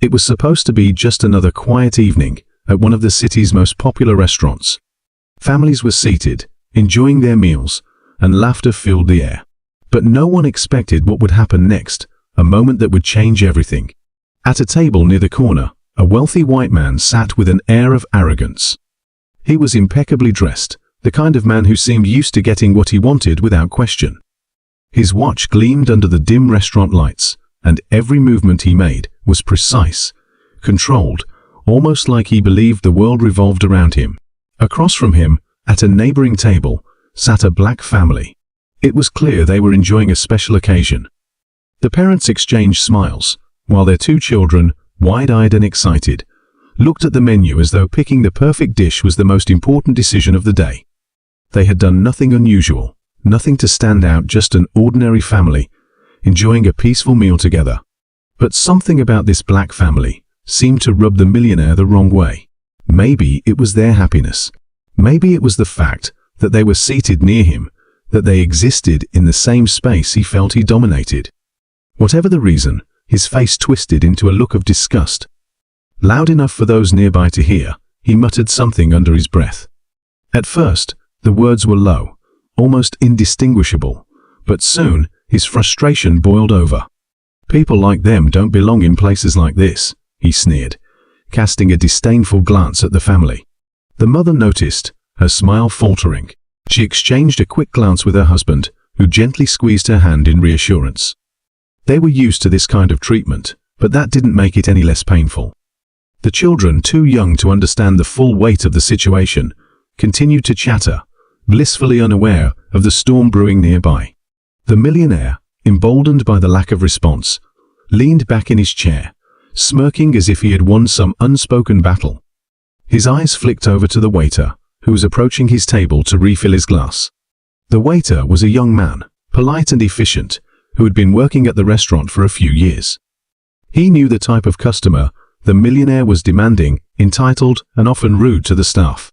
It was supposed to be just another quiet evening at one of the city's most popular restaurants. Families were seated, enjoying their meals, and laughter filled the air. But no one expected what would happen next, a moment that would change everything. At a table near the corner, a wealthy white man sat with an air of arrogance. He was impeccably dressed, the kind of man who seemed used to getting what he wanted without question. His watch gleamed under the dim restaurant lights, and every movement he made was precise, controlled, almost like he believed the world revolved around him. Across from him, at a neighboring table, sat a black family. It was clear they were enjoying a special occasion. The parents exchanged smiles, while their two children, wide-eyed and excited, looked at the menu as though picking the perfect dish was the most important decision of the day. They had done nothing unusual, nothing to stand out, just an ordinary family, enjoying a peaceful meal together. But something about this black family seemed to rub the millionaire the wrong way. Maybe it was their happiness. Maybe it was the fact that they were seated near him, that they existed in the same space he felt he dominated. Whatever the reason, his face twisted into a look of disgust. Loud enough for those nearby to hear, he muttered something under his breath. At first, the words were low, almost indistinguishable, but soon his frustration boiled over. "People like them don't belong in places like this," he sneered, casting a disdainful glance at the family. The mother noticed, her smile faltering. She exchanged a quick glance with her husband, who gently squeezed her hand in reassurance. They were used to this kind of treatment, but that didn't make it any less painful. The children, too young to understand the full weight of the situation, continued to chatter, blissfully unaware of the storm brewing nearby. The millionaire, emboldened by the lack of response, leaned back in his chair, smirking as if he had won some unspoken battle. His eyes flicked over to the waiter, who was approaching his table to refill his glass. The waiter was a young man, polite and efficient, who had been working at the restaurant for a few years. He knew the type of customer the millionaire was demanding, entitled and often rude to the staff.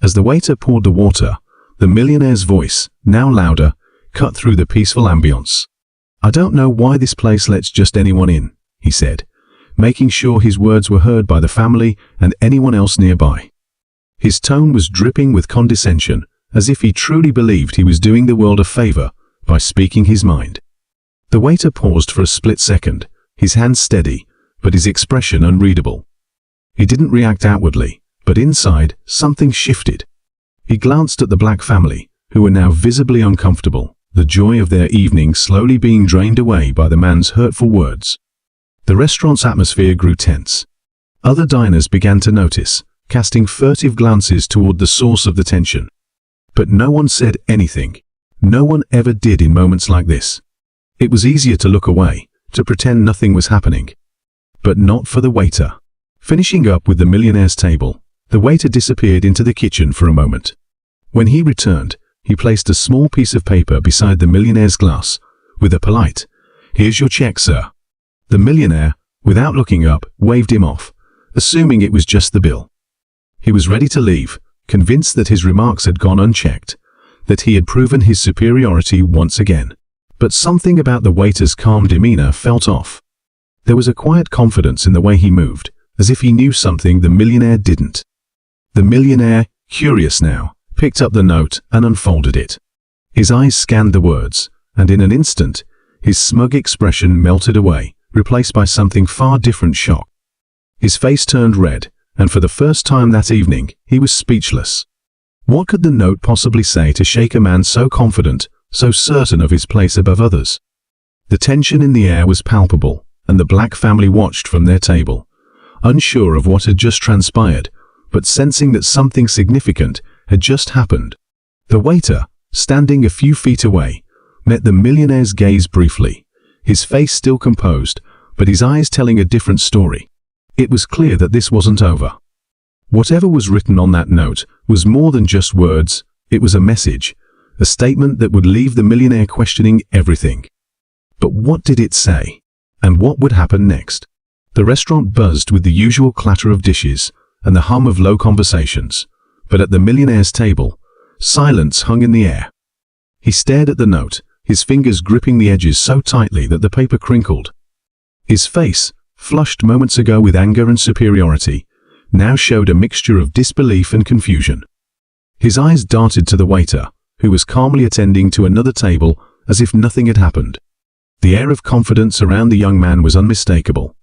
As the waiter poured the water, the millionaire's voice, now louder, cut through the peaceful ambience. "I don't know why this place lets just anyone in," he said, making sure his words were heard by the family and anyone else nearby. His tone was dripping with condescension, as if he truly believed he was doing the world a favor by speaking his mind. The waiter paused for a split second, his hands steady, but his expression unreadable. He didn't react outwardly, but inside, something shifted. He glanced at the black family, who were now visibly uncomfortable, the joy of their evening slowly being drained away by the man's hurtful words. The restaurant's atmosphere grew tense. Other diners began to notice, casting furtive glances toward the source of the tension. But no one said anything. No one ever did in moments like this. It was easier to look away, to pretend nothing was happening. But not for the waiter. Finishing up with the millionaire's table, the waiter disappeared into the kitchen for a moment. When he returned, he placed a small piece of paper beside the millionaire's glass, with a polite, "Here's your check, sir." The millionaire, without looking up, waved him off, assuming it was just the bill. He was ready to leave, convinced that his remarks had gone unchecked, that he had proven his superiority once again. But something about the waiter's calm demeanor felt off. There was a quiet confidence in the way he moved, as if he knew something the millionaire didn't. The millionaire, curious now, picked up the note and unfolded it. His eyes scanned the words, and in an instant, his smug expression melted away, replaced by something far different: shock. His face turned red, and for the first time that evening, he was speechless. What could the note possibly say to shake a man so confident, so certain of his place above others? The tension in the air was palpable, and the black family watched from their table, unsure of what had just transpired, but sensing that something significant had just happened. The waiter, standing a few feet away, met the millionaire's gaze briefly, his face still composed, but his eyes telling a different story. It was clear that this wasn't over. Whatever was written on that note was more than just words. It was a message, a statement that would leave the millionaire questioning everything. But what did it say? And what would happen next? The restaurant buzzed with the usual clatter of dishes and the hum of low conversations, but at the millionaire's table, silence hung in the air. He stared at the note, his fingers gripping the edges so tightly that the paper crinkled. His face, flushed moments ago with anger and superiority, now showed a mixture of disbelief and confusion. His eyes darted to the waiter, who was calmly attending to another table as if nothing had happened. The air of confidence around the young man was unmistakable,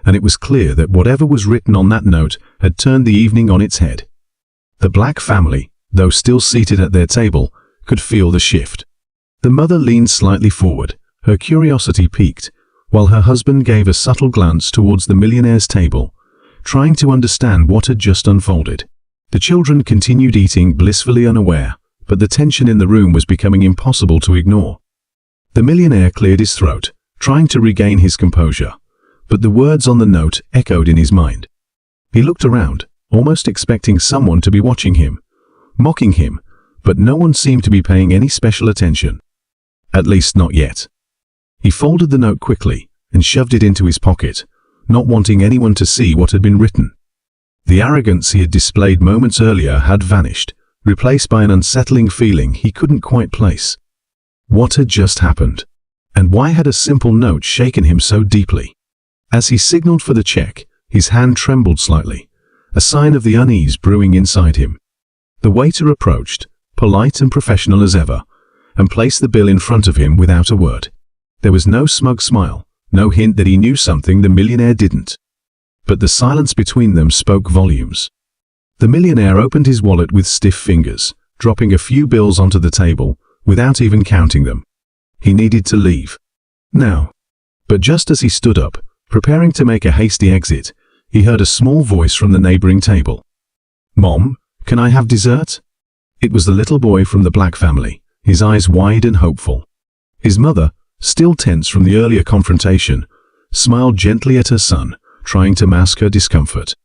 and it was clear that whatever was written on that note had turned the evening on its head. The Black family, though still seated at their table, could feel the shift. The mother leaned slightly forward, her curiosity piqued, while her husband gave a subtle glance towards the millionaire's table, trying to understand what had just unfolded. The children continued eating, blissfully unaware, but the tension in the room was becoming impossible to ignore. The millionaire cleared his throat, trying to regain his composure, but the words on the note echoed in his mind. He looked around, almost expecting someone to be watching him, mocking him, but no one seemed to be paying any special attention. At least not yet. He folded the note quickly and shoved it into his pocket, not wanting anyone to see what had been written. The arrogance he had displayed moments earlier had vanished, replaced by an unsettling feeling he couldn't quite place. What had just happened? And why had a simple note shaken him so deeply? As he signaled for the check, his hand trembled slightly, a sign of the unease brewing inside him. The waiter approached, polite and professional as ever, and placed the bill in front of him without a word. There was no smug smile, no hint that he knew something the millionaire didn't. But the silence between them spoke volumes. The millionaire opened his wallet with stiff fingers, dropping a few bills onto the table, without even counting them. He needed to leave. Now. But just as he stood up, preparing to make a hasty exit, he heard a small voice from the neighboring table. "Mom, can I have dessert?" It was the little boy from the Black family, his eyes wide and hopeful. His mother, still tense from the earlier confrontation, smiled gently at her son, trying to mask her discomfort.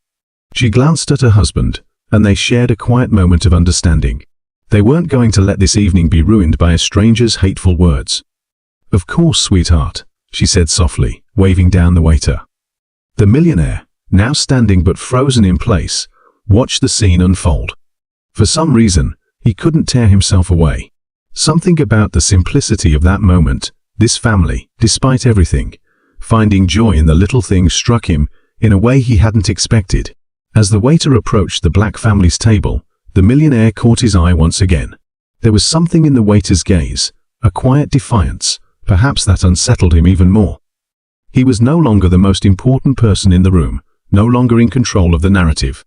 She glanced at her husband, and they shared a quiet moment of understanding. They weren't going to let this evening be ruined by a stranger's hateful words. "Of course, sweetheart," she said softly, waving down the waiter. The millionaire, now standing but frozen in place, watched the scene unfold. For some reason, he couldn't tear himself away. Something about the simplicity of that moment, this family, despite everything, finding joy in the little things, struck him in a way he hadn't expected. As the waiter approached the Black family's table, the millionaire caught his eye once again. There was something in the waiter's gaze, a quiet defiance, perhaps that unsettled him even more. He was no longer the most important person in the room, no longer in control of the narrative.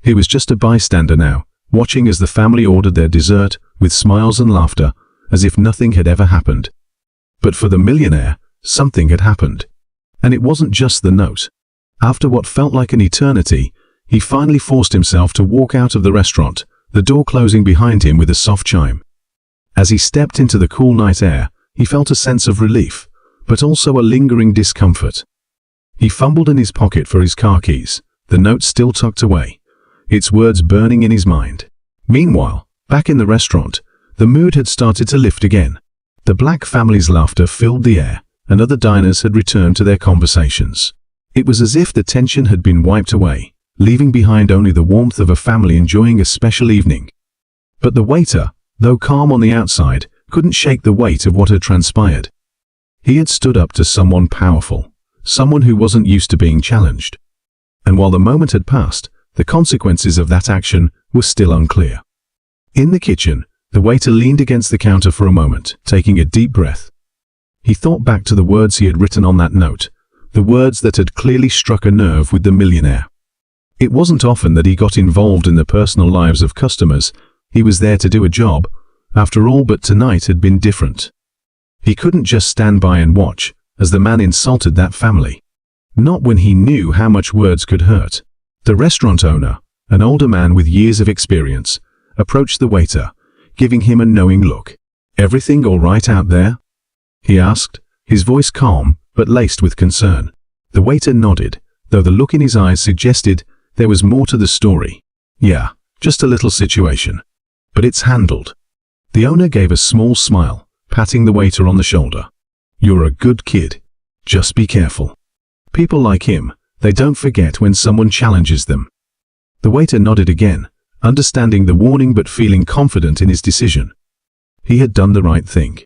He was just a bystander now, watching as the family ordered their dessert, with smiles and laughter, as if nothing had ever happened. But for the millionaire, something had happened. And it wasn't just the note. After what felt like an eternity, he finally forced himself to walk out of the restaurant, the door closing behind him with a soft chime. As he stepped into the cool night air, he felt a sense of relief, but also a lingering discomfort. He fumbled in his pocket for his car keys, the note still tucked away, its words burning in his mind. Meanwhile, back in the restaurant, the mood had started to lift again. The Black family's laughter filled the air, and other diners had returned to their conversations. It was as if the tension had been wiped away, leaving behind only the warmth of a family enjoying a special evening. But the waiter, though calm on the outside, couldn't shake the weight of what had transpired. He had stood up to someone powerful, someone who wasn't used to being challenged. And while the moment had passed, the consequences of that action were still unclear. In the kitchen, the waiter leaned against the counter for a moment, taking a deep breath. He thought back to the words he had written on that note, the words that had clearly struck a nerve with the millionaire. It wasn't often that he got involved in the personal lives of customers. He was there to do a job, after all, but tonight had been different. He couldn't just stand by and watch, as the man insulted that family. Not when he knew how much words could hurt. The restaurant owner, an older man with years of experience, approached the waiter, giving him a knowing look. "Everything all right out there?" he asked, his voice calm, but laced with concern. The waiter nodded, though the look in his eyes suggested there was more to the story. "Yeah, just a little situation. But it's handled." The owner gave a small smile, patting the waiter on the shoulder. "You're a good kid. Just be careful. People like him, they don't forget when someone challenges them." The waiter nodded again, understanding the warning but feeling confident in his decision. He had done the right thing.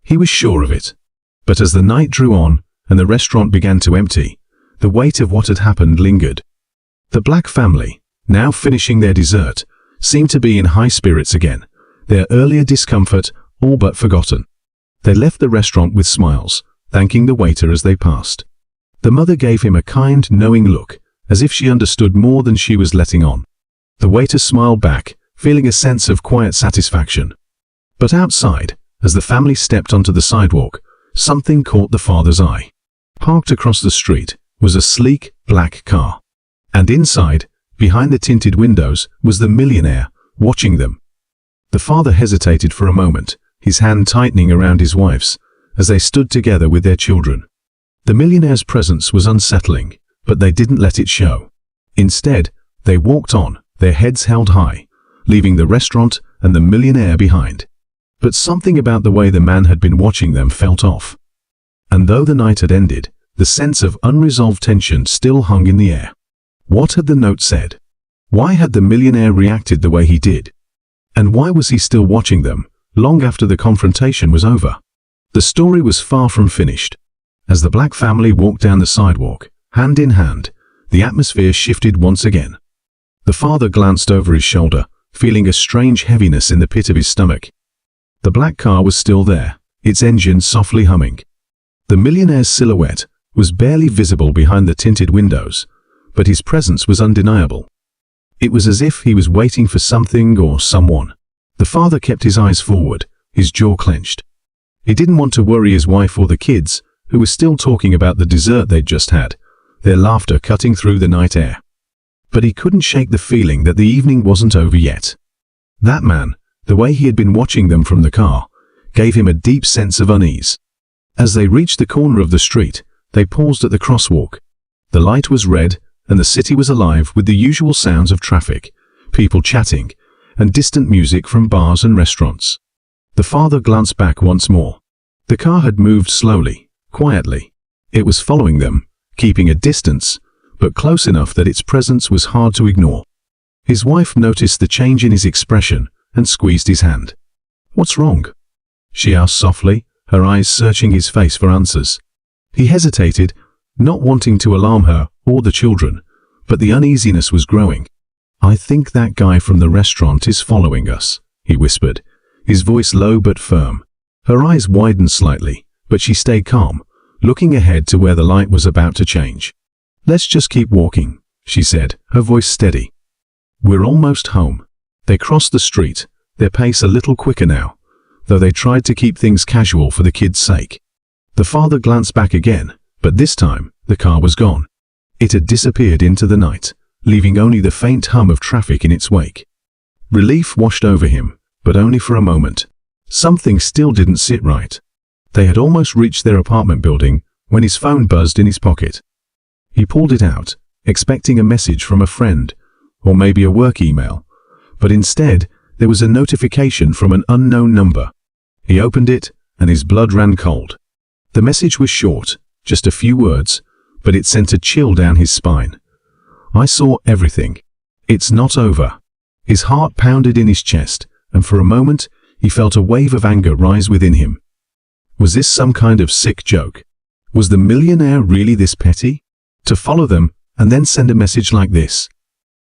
He was sure of it. But as the night drew on, and the restaurant began to empty, the weight of what had happened lingered. The Black family, now finishing their dessert, seemed to be in high spirits again, their earlier discomfort all but forgotten. They left the restaurant with smiles, thanking the waiter as they passed. The mother gave him a kind, knowing look, as if she understood more than she was letting on. The waiter smiled back, feeling a sense of quiet satisfaction. But outside, as the family stepped onto the sidewalk, something caught the father's eye. Parked across the street was a sleek, black car. And inside, behind the tinted windows, was the millionaire, watching them. The father hesitated for a moment, his hand tightening around his wife's, as they stood together with their children. The millionaire's presence was unsettling, but they didn't let it show. Instead, they walked on, their heads held high, leaving the restaurant and the millionaire behind. But something about the way the man had been watching them felt off. And though the night had ended, the sense of unresolved tension still hung in the air. What had the note said? Why had the millionaire reacted the way he did? And why was he still watching them, long after the confrontation was over? The story was far from finished. As the Black family walked down the sidewalk, hand in hand, the atmosphere shifted once again. The father glanced over his shoulder, feeling a strange heaviness in the pit of his stomach. The black car was still there, its engine softly humming. The millionaire's silhouette was barely visible behind the tinted windows, but his presence was undeniable. It was as if he was waiting for something or someone. The father kept his eyes forward, his jaw clenched. He didn't want to worry his wife or the kids, who were still talking about the dessert they'd just had, their laughter cutting through the night air. But he couldn't shake the feeling that the evening wasn't over yet. That man, the way he had been watching them from the car, gave him a deep sense of unease. As they reached the corner of the street, they paused at the crosswalk. The light was red, and the city was alive with the usual sounds of traffic, people chatting, and distant music from bars and restaurants. The father glanced back once more. The car had moved slowly, quietly. It was following them, keeping a distance, but close enough that its presence was hard to ignore. His wife noticed the change in his expression and squeezed his hand. "What's wrong?" she asked softly, her eyes searching his face for answers. He hesitated, not wanting to alarm her or the children, but the uneasiness was growing. "I think that guy from the restaurant is following us," he whispered, his voice low but firm. Her eyes widened slightly, but she stayed calm, looking ahead to where the light was about to change. "Let's just keep walking," she said, her voice steady. "We're almost home." They crossed the street, their pace a little quicker now, though they tried to keep things casual for the kids' sake. The father glanced back again, but this time, the car was gone. It had disappeared into the night, leaving only the faint hum of traffic in its wake. Relief washed over him, but only for a moment. Something still didn't sit right. They had almost reached their apartment building when his phone buzzed in his pocket. He pulled it out, expecting a message from a friend, or maybe a work email, but instead there was a notification from an unknown number. He opened it, and his blood ran cold. The message was short, just a few words, but it sent a chill down his spine. "I saw everything. It's not over." His heart pounded in his chest, and for a moment he felt a wave of anger rise within him. Was this some kind of sick joke? Was the millionaire really this petty? To follow them, and then send a message like this?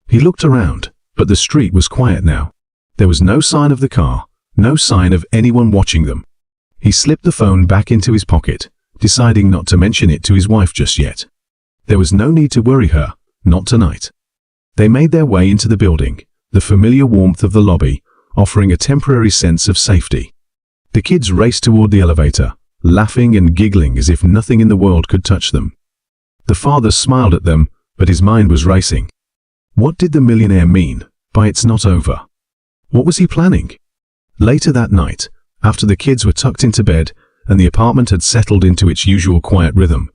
He looked around, but the street was quiet now. There was no sign of the car, no sign of anyone watching them. He slipped the phone back into his pocket, deciding not to mention it to his wife just yet. There was no need to worry her, not tonight. They made their way into the building, the familiar warmth of the lobby offering a temporary sense of safety. The kids raced toward the elevator, laughing and giggling as if nothing in the world could touch them. The father smiled at them, but his mind was racing. What did the millionaire mean by "it's not over"? What was he planning? Later that night, after the kids were tucked into bed and the apartment had settled into its usual quiet rhythm,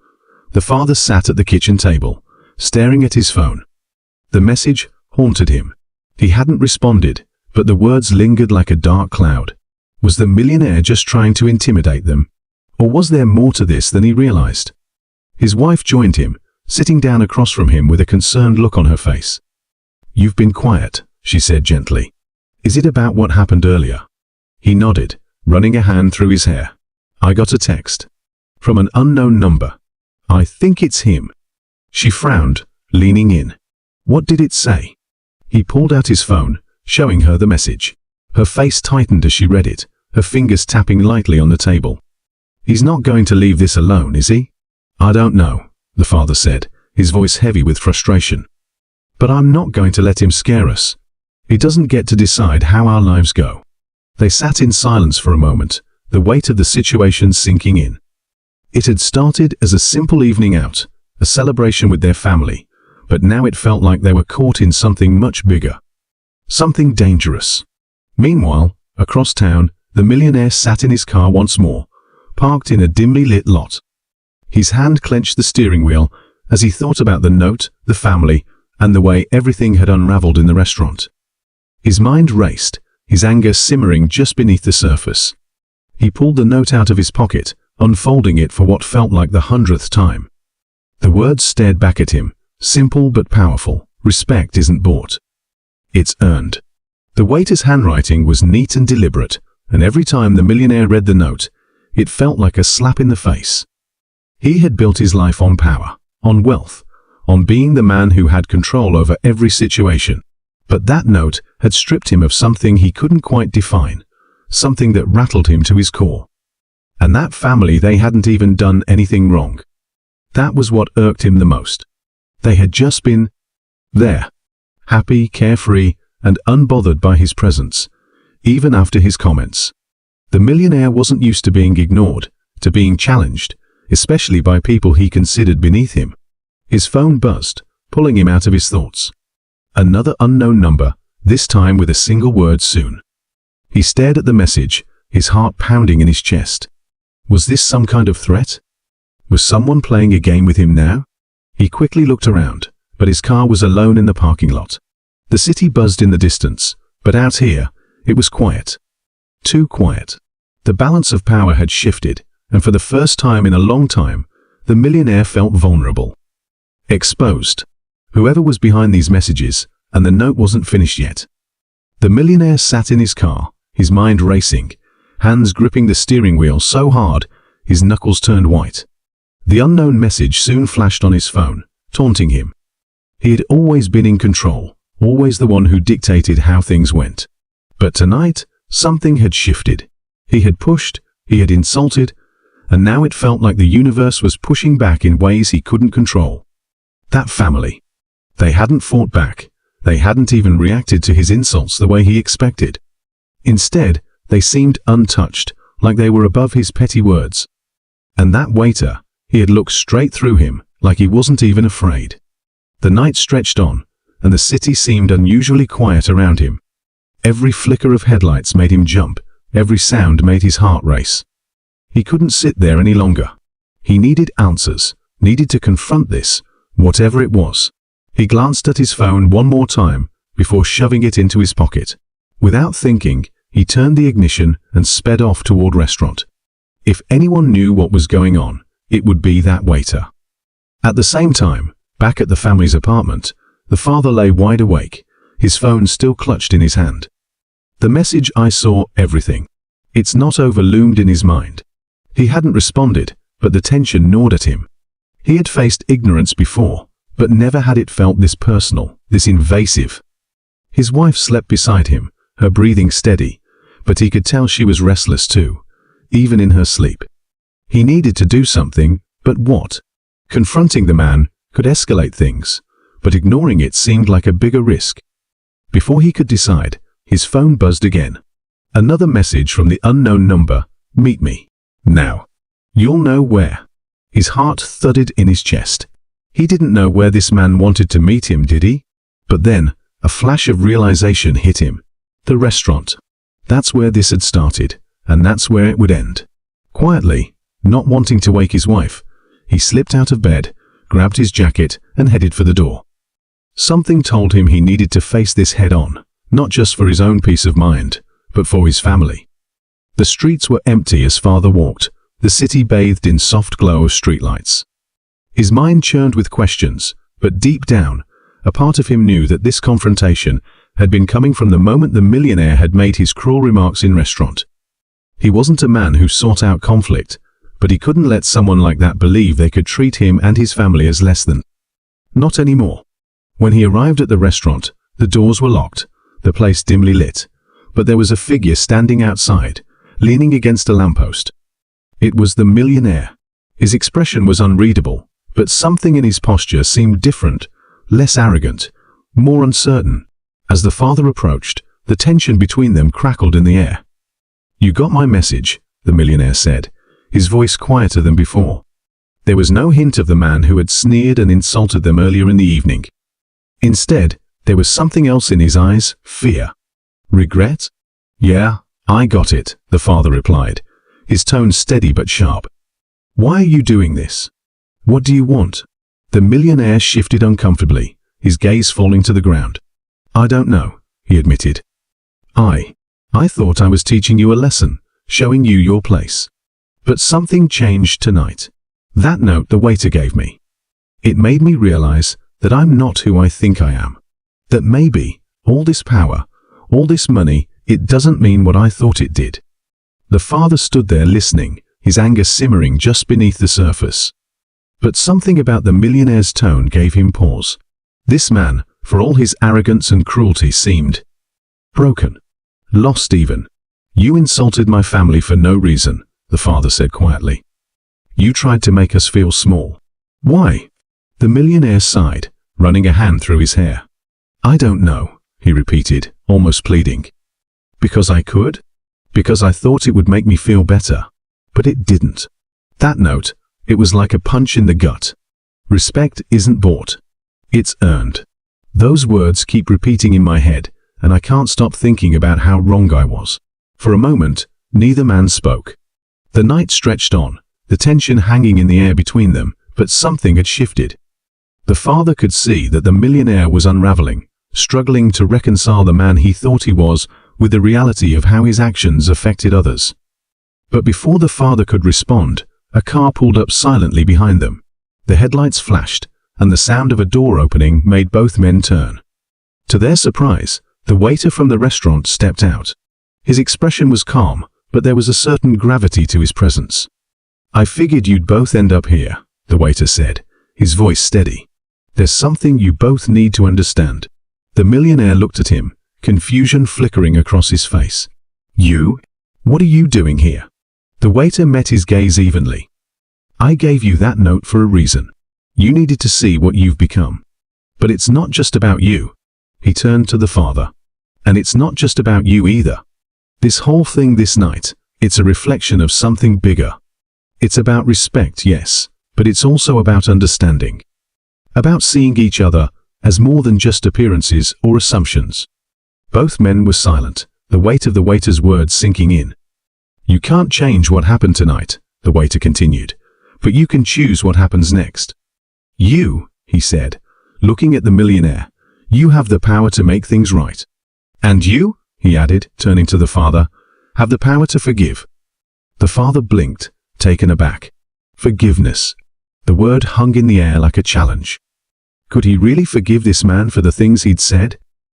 the father sat at the kitchen table, staring at his phone. The message haunted him. He hadn't responded, but the words lingered like a dark cloud. Was the millionaire just trying to intimidate them? Or was there more to this than he realized? His wife joined him, sitting down across from him with a concerned look on her face. "You've been quiet," she said gently. "Is it about what happened earlier?" He nodded, running a hand through his hair. "I got a text. From an unknown number. I think it's him." She frowned, leaning in. What did it say? He pulled out his phone, showing her the message. Her face tightened as she read it, her fingers tapping lightly on the table. He's not going to leave this alone, is he? I don't know, the father said, his voice heavy with frustration. But I'm not going to let him scare us. He doesn't get to decide how our lives go. They sat in silence for a moment, the weight of the situation sinking in. It had started as a simple evening out, a celebration with their family, but now it felt like they were caught in something much bigger. Something dangerous. Meanwhile, across town, the millionaire sat in his car once more, parked in a dimly lit lot. His hand clenched the steering wheel as he thought about the note, the family, and the way everything had unraveled in the restaurant. His mind raced, his anger simmering just beneath the surface. He pulled the note out of his pocket, unfolding it for what felt like the 100th time. The words stared back at him, simple but powerful. Respect isn't bought. It's earned. The waiter's handwriting was neat and deliberate, and every time the millionaire read the note, it felt like a slap in the face. He had built his life on power, on wealth, on being the man who had control over every situation. But that note had stripped him of something he couldn't quite define, something that rattled him to his core. And that family, they hadn't even done anything wrong. That was what irked him the most. They had just been there, happy, carefree, and unbothered by his presence, even after his comments. The millionaire wasn't used to being ignored, to being challenged, especially by people he considered beneath him. His phone buzzed, pulling him out of his thoughts. Another unknown number, this time with a single word, soon. He stared at the message, his heart pounding in his chest. Was this some kind of threat? Was someone playing a game with him now? He quickly looked around, but his car was alone in the parking lot. The city buzzed in the distance, but out here, it was quiet. Too quiet. The balance of power had shifted, and for the first time in a long time, the millionaire felt vulnerable. Exposed. Whoever was behind these messages, and the note wasn't finished yet. The millionaire sat in his car, his mind racing, hands gripping the steering wheel so hard, his knuckles turned white. The unknown message soon flashed on his phone, taunting him. He had always been in control, always the one who dictated how things went. But tonight, something had shifted. He had pushed, he had insulted, and now it felt like the universe was pushing back in ways he couldn't control. That family. They hadn't fought back. They hadn't even reacted to his insults the way he expected. Instead, they seemed untouched, like they were above his petty words. And that waiter, he had looked straight through him, like he wasn't even afraid. The night stretched on, and the city seemed unusually quiet around him. Every flicker of headlights made him jump, every sound made his heart race. He couldn't sit there any longer. He needed answers, needed to confront this, whatever it was. He glanced at his phone one more time before shoving it into his pocket. Without thinking, he turned the ignition and sped off toward restaurant. If anyone knew what was going on, it would be that waiter. At the same time, back at the family's apartment, the father lay wide awake, his phone still clutched in his hand. The message, "I saw everything." It's not over, loomed in his mind. He hadn't responded, but the tension gnawed at him. He had faced ignorance before, but never had it felt this personal, this invasive. His wife slept beside him, her breathing steady, but he could tell she was restless too, even in her sleep. He needed to do something, but what? Confronting the man could escalate things, but ignoring it seemed like a bigger risk. Before he could decide, his phone buzzed again. Another message from the unknown number, "Meet me. Now. You'll know where." His heart thudded in his chest. He didn't know where this man wanted to meet him, did he? But then, a flash of realization hit him. The restaurant. That's where this had started, and that's where it would end. Quietly, not wanting to wake his wife, he slipped out of bed, grabbed his jacket, and headed for the door. Something told him he needed to face this head-on, not just for his own peace of mind, but for his family. The streets were empty as father walked, the city bathed in soft glow of streetlights. His mind churned with questions, but deep down, a part of him knew that this confrontation had been coming from the moment the millionaire had made his cruel remarks in restaurant. He wasn't a man who sought out conflict, but he couldn't let someone like that believe they could treat him and his family as less than. Not anymore. When he arrived at the restaurant, the doors were locked, the place dimly lit, but there was a figure standing outside, leaning against a lamppost. It was the millionaire. His expression was unreadable, but something in his posture seemed different, less arrogant, more uncertain. As the father approached, the tension between them crackled in the air. "You got my message," the millionaire said, his voice quieter than before. There was no hint of the man who had sneered and insulted them earlier in the evening. Instead, there was something else in his eyes, fear. "Regret?" "Yeah, I got it," the father replied, his tone steady but sharp. "Why are you doing this? What do you want?" The millionaire shifted uncomfortably, his gaze falling to the ground. "I don't know," he admitted. I thought I was teaching you a lesson, showing you your place. But something changed tonight. That note the waiter gave me. It made me realize that I'm not who I think I am. That maybe all this power, all this money, it doesn't mean what I thought it did." The father stood there listening, his anger simmering just beneath the surface. But something about the millionaire's tone gave him pause. This man, for all his arrogance and cruelty, seemed broken, lost even. "You insulted my family for no reason," the father said quietly. "You tried to make us feel small. Why?" The millionaire sighed, running a hand through his hair. "I don't know," he repeated, almost pleading. "Because I could? Because I thought it would make me feel better. But it didn't. That note, it was like a punch in the gut. Respect isn't bought. It's earned." Those words keep repeating in my head, and I can't stop thinking about how wrong I was. For a moment, neither man spoke. The night stretched on, the tension hanging in the air between them, but something had shifted. The father could see that the millionaire was unraveling, struggling to reconcile the man he thought he was with the reality of how his actions affected others. But before the father could respond, a car pulled up silently behind them. The headlights flashed, and the sound of a door opening made both men turn. To their surprise, the waiter from the restaurant stepped out. His expression was calm, but there was a certain gravity to his presence. "I figured you'd both end up here," the waiter said, his voice steady. "There's something you both need to understand." The millionaire looked at him, confusion flickering across his face. "You? What are you doing here?" The waiter met his gaze evenly. "I gave you that note for a reason. You needed to see what you've become. But it's not just about you." He turned to the father. "And it's not just about you either. This whole thing this night, it's a reflection of something bigger. It's about respect, yes, but it's also about understanding. About seeing each other as more than just appearances or assumptions." Both men were silent, the weight of the waiter's words sinking in. "You can't change what happened tonight," the waiter continued, "but you can choose what happens next. You," he said, looking at the millionaire, "you have the power to make things right. And you," he added, turning to the father, "have the power to forgive." The father blinked, taken aback. Forgiveness. The word hung in the air like a challenge. Could he really forgive this man for the things he'd said?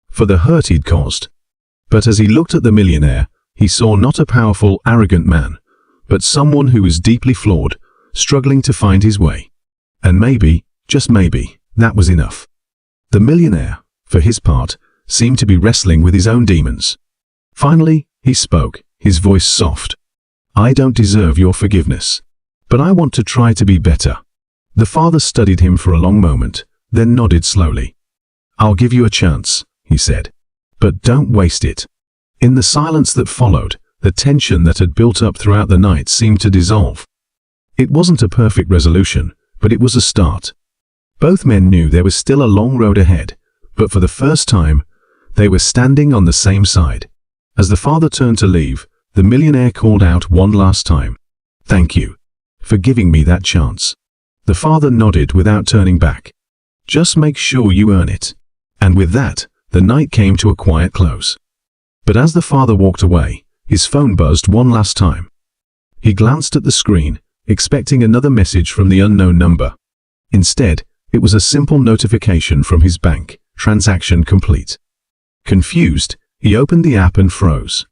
For the hurt he'd caused? But as he looked at the millionaire, he saw not a powerful, arrogant man, but someone who was deeply flawed, struggling to find his way. And maybe, just maybe, that was enough. The millionaire, for his part, seemed to be wrestling with his own demons. Finally, he spoke, his voice soft. "I don't deserve your forgiveness, but I want to try to be better." The father studied him for a long moment, then nodded slowly. "I'll give you a chance," he said, "but don't waste it." In the silence that followed, the tension that had built up throughout the night seemed to dissolve. It wasn't a perfect resolution, but it was a start. Both men knew there was still a long road ahead, but for the first time, they were standing on the same side. As the father turned to leave, the millionaire called out one last time, "Thank you for giving me that chance." The father nodded without turning back. "Just make sure you earn it." And with that, the night came to a quiet close. But as the father walked away, his phone buzzed one last time. He glanced at the screen, expecting another message from the unknown number. Instead, it was a simple notification from his bank, transaction complete. Confused, he opened the app and froze.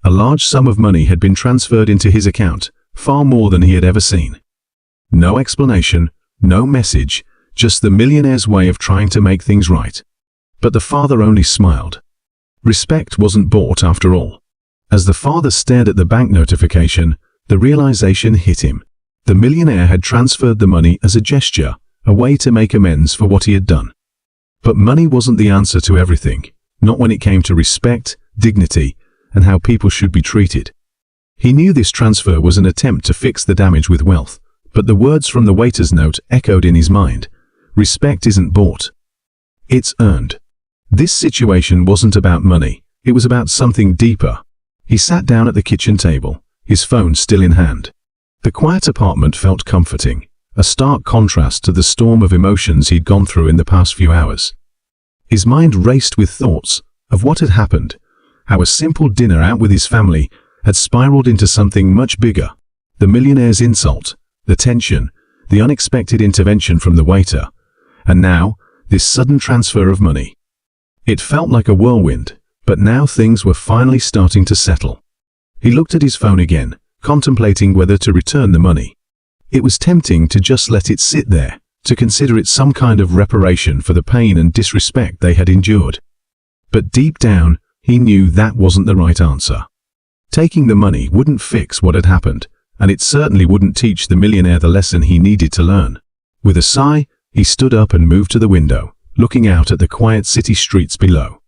A large sum of money had been transferred into his account, far more than he had ever seen. No explanation, no message, just the millionaire's way of trying to make things right. But the father only smiled. Respect wasn't bought after all. As the father stared at the bank notification, the realization hit him. The millionaire had transferred the money as a gesture, a way to make amends for what he had done. But money wasn't the answer to everything, not when it came to respect, dignity, and how people should be treated. He knew this transfer was an attempt to fix the damage with wealth, but the words from the waiter's note echoed in his mind. Respect isn't bought. It's earned. This situation wasn't about money, it was about something deeper. He sat down at the kitchen table, his phone still in hand. The quiet apartment felt comforting, a stark contrast to the storm of emotions he'd gone through in the past few hours. His mind raced with thoughts of what had happened, how a simple dinner out with his family had spiraled into something much bigger. The millionaire's insult, the tension, the unexpected intervention from the waiter, and now, this sudden transfer of money. It felt like a whirlwind, but now things were finally starting to settle. He looked at his phone again, contemplating whether to return the money. It was tempting to just let it sit there, to consider it some kind of reparation for the pain and disrespect they had endured. But deep down, he knew that wasn't the right answer. Taking the money wouldn't fix what had happened, and it certainly wouldn't teach the millionaire the lesson he needed to learn. With a sigh, he stood up and moved to the window, looking out at the quiet city streets below.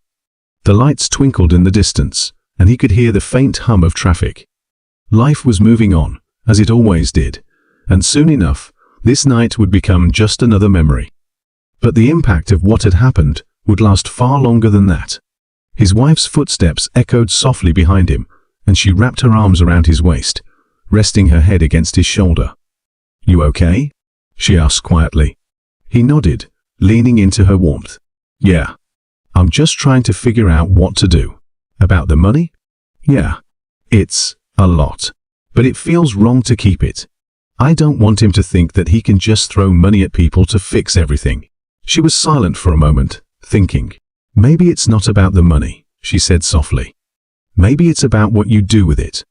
The lights twinkled in the distance, and he could hear the faint hum of traffic. Life was moving on, as it always did, and soon enough, this night would become just another memory. But the impact of what had happened would last far longer than that. His wife's footsteps echoed softly behind him, and she wrapped her arms around his waist, resting her head against his shoulder. "You okay?" she asked quietly. He nodded, leaning into her warmth. "Yeah. I'm just trying to figure out what to do." "About the money?" "Yeah. It's a lot. But it feels wrong to keep it. I don't want him to think that he can just throw money at people to fix everything." She was silent for a moment, thinking. "Maybe it's not about the money," she said softly. "Maybe it's about what you do with it.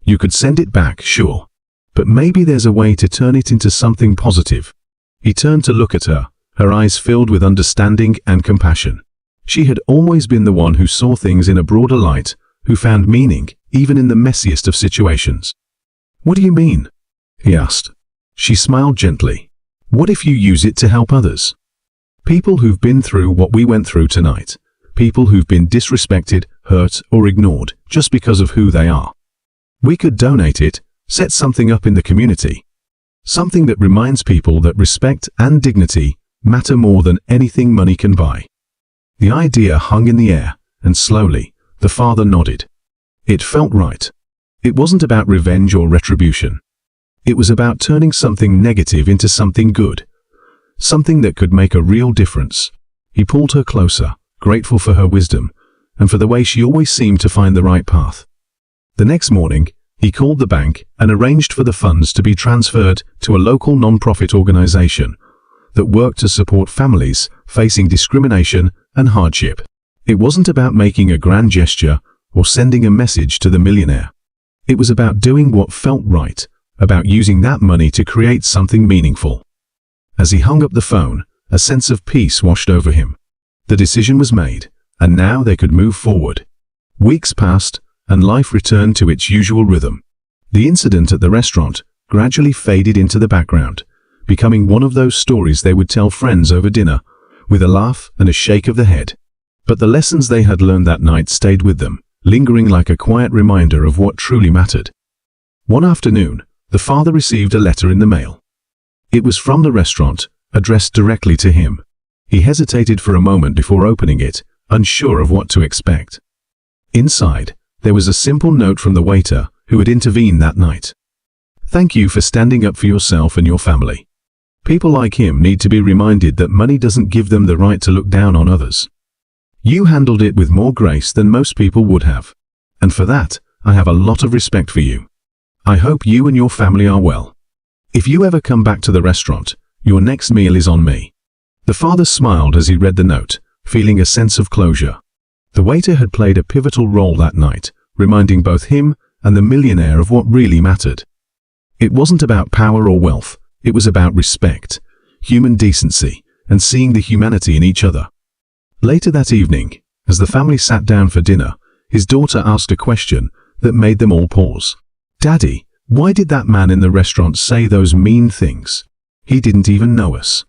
You could send it back, sure. But maybe there's a way to turn it into something positive." He turned to look at her, her eyes filled with understanding and compassion. She had always been the one who saw things in a broader light, who found meaning, even in the messiest of situations. "What do you mean?" he asked. She smiled gently. "What if you use it to help others? People who've been through what we went through tonight. People who've been disrespected, hurt, or ignored just because of who they are. We could donate it, set something up in the community. Something that reminds people that respect and dignity matter more than anything money can buy." The idea hung in the air, and slowly, the father nodded. It felt right. It wasn't about revenge or retribution. It was about turning something negative into something good. Something that could make a real difference. He pulled her closer, grateful for her wisdom, and for the way she always seemed to find the right path. The next morning, he called the bank and arranged for the funds to be transferred to a local non-profit organization that worked to support families facing discrimination and hardship. It wasn't about making a grand gesture or sending a message to the millionaire. It was about doing what felt right, about using that money to create something meaningful. As he hung up the phone, a sense of peace washed over him. The decision was made, and now they could move forward. Weeks passed, and life returned to its usual rhythm. The incident at the restaurant gradually faded into the background, becoming one of those stories they would tell friends over dinner, with a laugh and a shake of the head. But the lessons they had learned that night stayed with them, lingering like a quiet reminder of what truly mattered. One afternoon, the father received a letter in the mail. It was from the restaurant, addressed directly to him. He hesitated for a moment before opening it, unsure of what to expect. Inside, there was a simple note from the waiter who had intervened that night. "Thank you for standing up for yourself and your family. People like him need to be reminded that money doesn't give them the right to look down on others. You handled it with more grace than most people would have. And for that, I have a lot of respect for you. I hope you and your family are well. If you ever come back to the restaurant, your next meal is on me." The father smiled as he read the note, feeling a sense of closure. The waiter had played a pivotal role that night, reminding both him and the millionaire of what really mattered. It wasn't about power or wealth, it was about respect, human decency, and seeing the humanity in each other. Later that evening, as the family sat down for dinner, his daughter asked a question that made them all pause. "Daddy, why did that man in the restaurant say those mean things? He didn't even know us."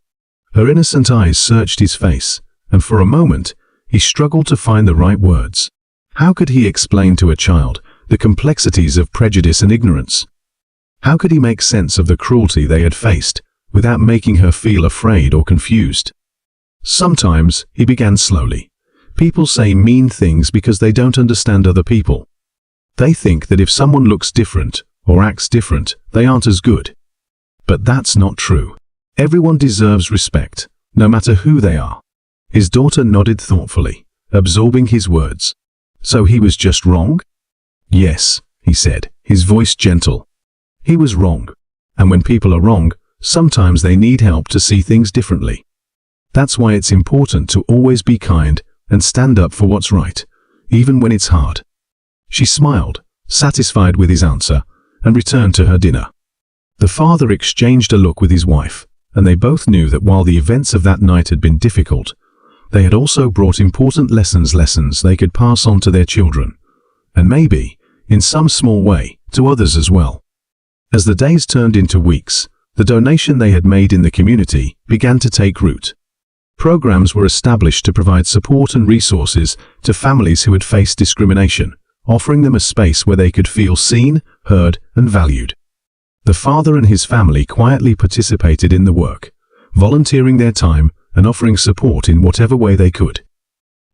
Her innocent eyes searched his face, and for a moment, he struggled to find the right words. How could he explain to a child the complexities of prejudice and ignorance? How could he make sense of the cruelty they had faced without making her feel afraid or confused? Sometimes, he began slowly, people say mean things because they don't understand other people. They think that if someone looks different or acts different, they aren't as good. But that's not true. Everyone deserves respect, no matter who they are. His daughter nodded thoughtfully, absorbing his words. So he was just wrong? Yes, he said, his voice gentle. He was wrong. And when people are wrong, sometimes they need help to see things differently. That's why it's important to always be kind and stand up for what's right, even when it's hard. She smiled, satisfied with his answer, and returned to her dinner. The father exchanged a look with his wife, and they both knew that while the events of that night had been difficult, they had also brought important lessons they could pass on to their children, and maybe, in some small way, to others as well. As the days turned into weeks, the donation they had made in the community began to take root. Programs were established to provide support and resources to families who had faced discrimination, offering them a space where they could feel seen, heard, and valued. The father and his family quietly participated in the work, volunteering their time and offering support in whatever way they could.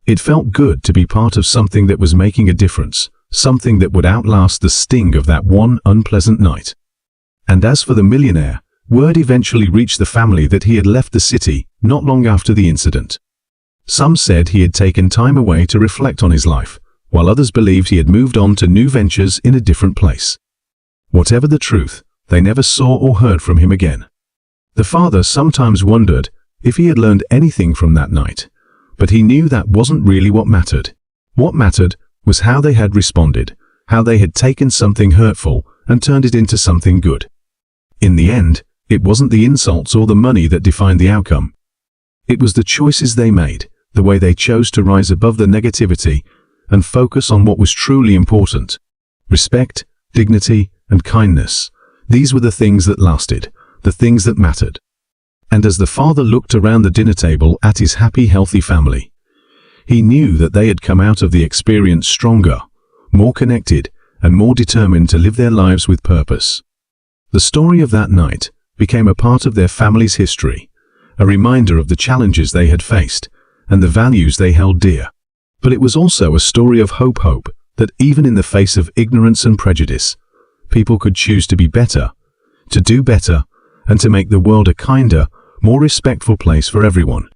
It felt good to be part of something that was making a difference, something that would outlast the sting of that one unpleasant night. And as for the millionaire, word eventually reached the family that he had left the city not long after the incident. Some said he had taken time away to reflect on his life, while others believed he had moved on to new ventures in a different place. Whatever the truth, they never saw or heard from him again. The father sometimes wondered if he had learned anything from that night, but he knew that wasn't really what mattered. What mattered was how they had responded, how they had taken something hurtful and turned it into something good. In the end, it wasn't the insults or the money that defined the outcome. It was the choices they made, the way they chose to rise above the negativity and focus on what was truly important. Respect, dignity, and kindness. These were the things that lasted, the things that mattered. And as the father looked around the dinner table at his happy, healthy family, he knew that they had come out of the experience stronger, more connected, and more determined to live their lives with purpose. The story of that night became a part of their family's history, a reminder of the challenges they had faced and the values they held dear. But it was also a story of hope that even in the face of ignorance and prejudice, people could choose to be better, to do better, and to make the world a kinder, more respectful place for everyone.